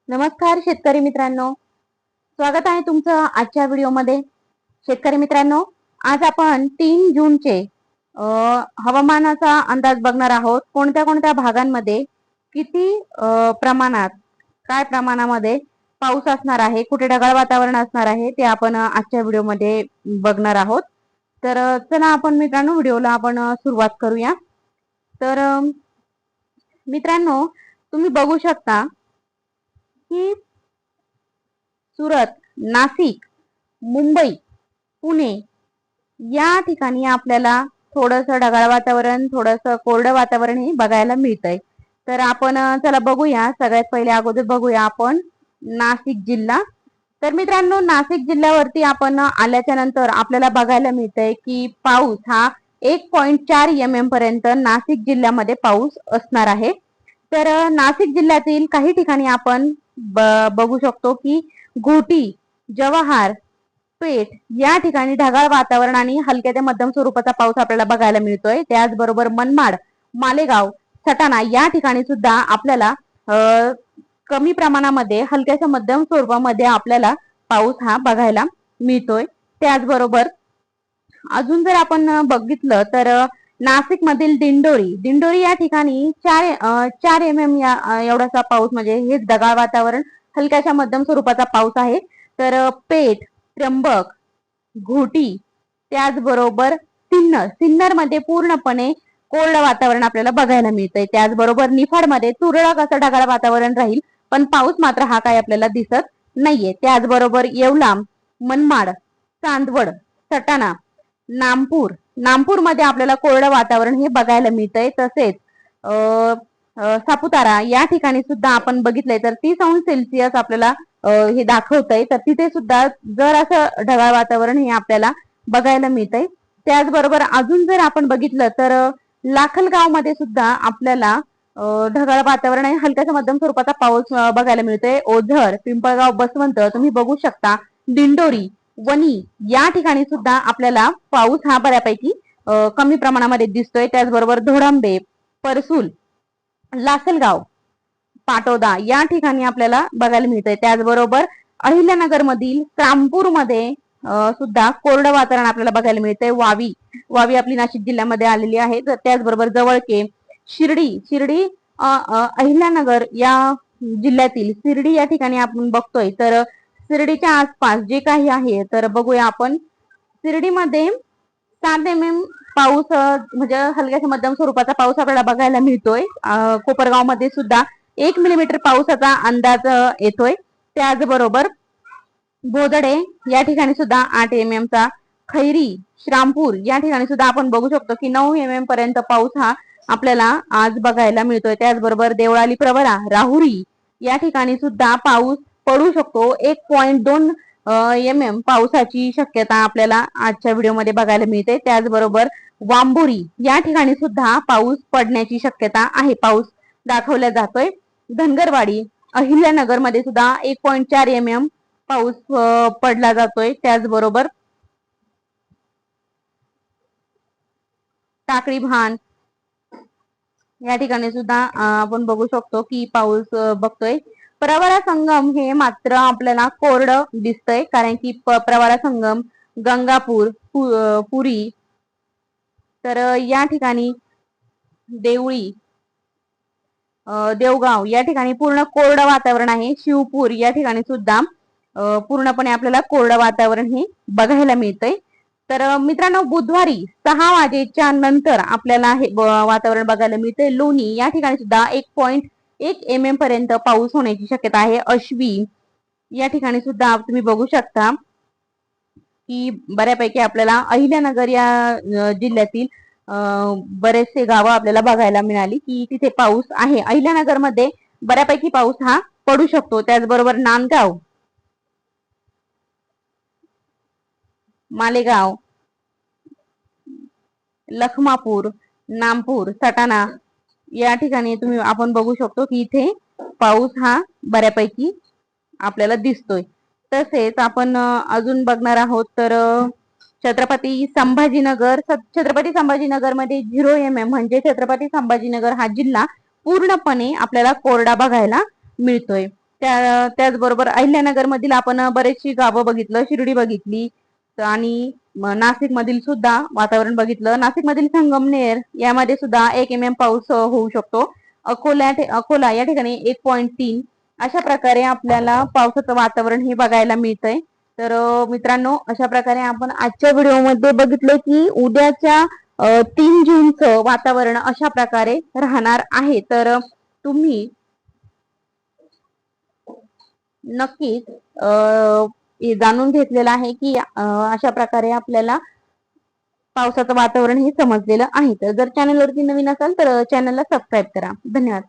नमस्कार शेतकरी मित्रांनो, स्वागत आहे तुमचं आजच्या व्हिडिओमध्ये. शेतकरी मित्रांनो, आज आपण 3 जूनचे हवामानाचा अंदाज बघणार आहोत. कोणत्या कोणत्या भागांमध्ये किती प्रमाणात, काय प्रमाणामध्ये पाऊस असणार आहे, कुठे ढगाळ वातावरण असणार आहे ते आपण आजच्या व्हिडिओमध्ये बघणार आहोत. तर चला आपण मित्रांनो व्हिडिओला आपण सुरुवात करूया. तर मित्रांनो, तुम्ही बघू शकता की सुरत, नाशिक, मुंबई, पुणे या ठिकाणी आपल्याला थोडंसं ढगाळ वातावरण, थोडंसं कोरडं वातावरण हे बघायला मिळतंय. तर आपण चला बघूया. सगळ्यात पहिले अगोदर बघूया आपण नाशिक जिल्हा. तर मित्रांनो, नाशिक जिल्ह्यावरती आपण आल्याच्या नंतर आपल्याला बघायला मिळतंय की पाऊस हा 1.4 mm पर्यंत नाशिक जिल्ह्यामध्ये पाऊस असणार आहे. तर नाशिक जिल्ह्यातील काही ठिकाणी आपण बघू शकतो की घोटी, जवाहर, पेठ या ठिकाणी ढगाळ वातावरण आणि हलक्या ते मध्यम स्वरूपाचा पाऊस आपल्याला बघायला मिळतोय. त्याचबरोबर मनमाड, मालेगाव, सटाणा या ठिकाणी सुद्धा आपल्याला कमी प्रमाणामध्ये हलक्याच्या मध्यम स्वरूपामध्ये आपल्याला पाऊस हा बघायला मिळतोय. त्याचबरोबर अजून जर आपण बघितलं तर नाशिक मधील दिंडोरी या ठिकाणी 4 mm या एवढासा पाऊस, म्हणजे हे ढगाळ वातावरण हलक्याच्या मध्यम स्वरूपाचा पाऊस आहे. तर पेठ, त्र्यंबक, घोटी, त्याचबरोबर सिन्नर मध्ये पूर्णपणे कोरडं वातावरण आपल्याला बघायला मिळतंय. त्याचबरोबर निफाड मध्ये तुरळक असं ढगाळ वातावरण राहील, पण पाऊस मात्र हा काय आपल्याला दिसत नाहीये. त्याचबरोबर येवला, मनमाड, चांदवड, सटाणा, नामपूर मध्ये आपल्याला कोरडं वातावरण हे बघायला मिळतंय. तसेच सापुतारा या ठिकाणी सुद्धा आपण बघितलंय तर 30°C आपल्याला हे दाखवतंय. तर तिथे सुद्धा जर असं ढगाळ वातावरण हे आपल्याला बघायला मिळतंय. त्याचबरोबर अजून जर आपण बघितलं तर लाखलगाव मध्ये सुद्धा आपल्याला ढगाळ वातावरण आणि हलक्याच्या मध्यम स्वरूपाचा पाऊस बघायला मिळतोय. ओझर, पिंपळगाव, बसवंत तुम्ही बघू शकता. दिंडोरी, वणी या ठिकाणी सुद्धा आपल्याला पाऊस हा बऱ्यापैकी कमी प्रमाणामध्ये दिसतोय. त्याचबरोबर धोडांबे, परसूल, लासलगाव, पाटोदा या ठिकाणी आपल्याला बघायला मिळतंय. त्याचबरोबर अहिल्यानगर मधील रामपूर मध्ये सुद्धा कोरडं वातावरण आपल्याला बघायला मिळतंय. वावी आपली नाशिक जिल्ह्यामध्ये आलेली आहे. त्याचबरोबर जवळके, शिर्डी अहिल्यानगर या जिल्ह्यातील शिर्डी या ठिकाणी आपण बघतोय. तर शिर्डीच्या आसपास जे काही आहे तर बघूया आपण. शिर्डीमध्ये 7 mm पाऊस, म्हणजे हलक्याच्या मध्यम स्वरूपाचा पाऊस आपल्याला बघायला मिळतोय. कोपरगाव मध्ये सुद्धा 1 mm पावसाचा अंदाज येतोय. त्याचबरोबर बोदडे या ठिकाणी सुद्धा 8 mm चा, खैरी, श्रामपूर या ठिकाणी सुद्धा आपण बघू शकतो की 9 mm पर्यंत पाऊस हा आपल्याला आज बघायला मिळतोय. त्याचबरोबर देवळाली, प्रवरा, राहुरी या ठिकाणी सुद्धा पाऊस पडू शकतो. 1.2 mm पावसाची शक्यता आपल्याला आजच्या व्हिडिओमध्ये बघायला मिळते. त्याचबरोबर वांबोरी या ठिकाणी सुद्धा पाऊस पडण्याची शक्यता आहे, पाऊस दाखवला जातोय. धनगरवाडी, अहिल्यानगर मध्ये सुद्धा 1.4 mm पाऊस पडला जातोय. त्याचबरोबर टाकळी, भान या ठिकाणी सुद्धा आपण बघू शकतो की पाऊस बघतोय. प्रवरा संगम हे मात्र आपल्याला कोरडं दिसतंय, कारण की प्रवरा संगम, गंगापूर, पुरी, तर या ठिकाणी देवळी, देवगाव या ठिकाणी पूर्ण कोरडं वातावरण आहे. शिवपूर या ठिकाणी सुद्धा पूर्णपणे आपल्याला कोरडं वातावरण हे बघायला मिळतंय. तर मित्रांनो, बुधवारी 6 वाजेच्या नंतर आपल्याला हे वातावरण बघायला मिळतंय. लोणी या ठिकाणी सुद्धा 1.1 mm पर्यंत पाऊस होण्याची शक्यता आहे. अश्वी या ठिकाणी सुद्धा तुम्ही बघू शकता की बऱ्यापैकी आपल्याला अहिल्यानगर या जिल्ह्यातील बरेचसे गावं आपल्याला बघायला मिळाली की तिथे पाऊस आहे. अहिल्यानगर मध्ये बऱ्यापैकी पाऊस हा पडू शकतो. त्याचबरोबर नांदगाव, मालेगाव, लखमापूर, नामपूर, सटाणा या ठिकाणी तुम्ही आपण बघू शकतो की इथे पाऊस हा बऱ्यापैकी आपल्याला दिसतोय. तसेच आपण अजून बघणार आहोत तर छत्रपती संभाजीनगर मध्ये 0 mm, म्हणजे छत्रपती संभाजीनगर हा जिल्हा पूर्णपणे आपल्याला कोरडा बघायला मिळतोय. त्याचबरोबर अहिल्यानगर मधील आपण बरेचशी गावं बघितलं, शिर्डी बघितली आणि नाशिक मधील सुद्धा वातावरण बघितलं. नाशिक मधील संगमनेर यामध्ये सुद्धा 1 mm पाऊस होऊ शकतो. अकोला या ठिकाणी 1.3 अशा प्रकारे आपल्याला पावसाचं वातावरण हे बघायला मिळतंय. तर मित्रांनो, अशा प्रकारे आपण आजच्या व्हिडिओमध्ये बघितलं की उद्याच्या 3 जूनचं वातावरण अशा प्रकारे राहणार आहे. तर तुम्ही नक्कीच हे जाणून घेतलेलं आहे की अशा प्रकारे आपल्याला पावसाचं वातावरण हे समजलेलं आहे. तर जर चॅनलवरती नवीन असाल तर चॅनलला सबस्क्राईब करा. धन्यवाद.